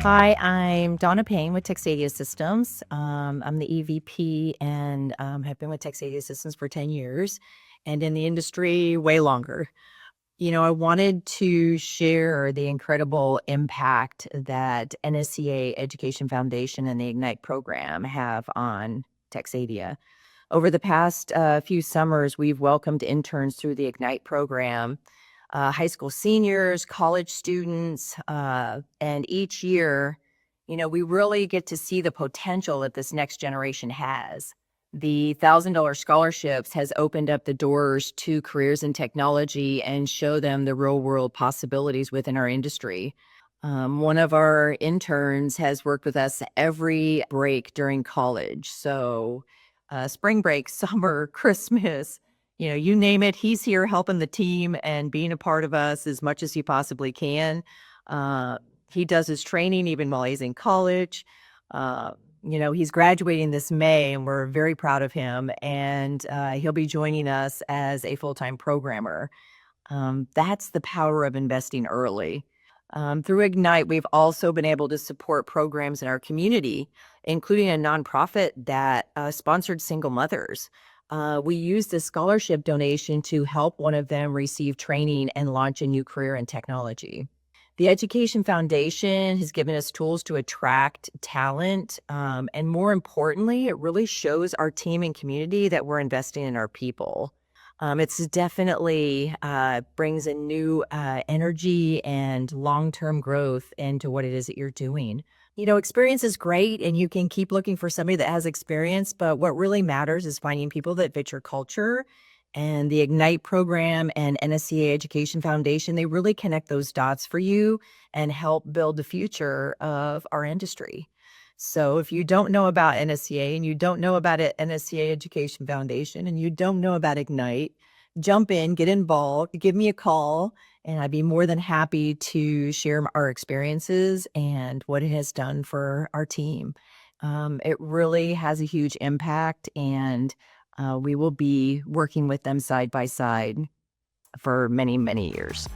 Hi, I'm Dawna Payne with Texadia Systems. I'm the EVP and have been with Texadia Systems for 10 years and in the industry way longer. I wanted to share the incredible impact that NSCA Education Foundation and the Ignite program have on Texadia. Over the past few summers, we've welcomed interns through the Ignite program, high school seniors, college students, and each year, we really get to see the potential that this next generation has. The $1,000 scholarships has opened up the doors to careers in technology and show them the real world possibilities within our industry. One of our interns has worked with us every break during college. So, spring break, summer, Christmas, you name it, he's here helping the team and being a part of us as much as he possibly can. Uh, he does his training even while he's in college. Uh, he's graduating this May, and we're very proud of him. And he'll be joining us as a full time programmer. That's the power of investing early. Through Ignite, we've also been able to support programs in our community, including a nonprofit that sponsored single mothers. We used the scholarship donation to help one of them receive training and launch a new career in technology. The Education Foundation has given us tools to attract talent. And more importantly, it really shows our team and community that we're investing in our people. It's definitely brings a new energy and long-term growth into what it is that you're doing. Experience is great and you can keep looking for somebody that has experience, but what really matters is finding people that fit your culture. And the Ignite program and NSCA Education Foundation, they really connect those dots for you and help build the future of our industry. So if you don't know about NSCA and you don't know about it, NSCA Education Foundation, and you don't know about Ignite, jump in, get involved, give me a call, and I'd be more than happy to share our experiences and what it has done for our team. It really has a huge impact, and we will be working with them side by side for many, many years.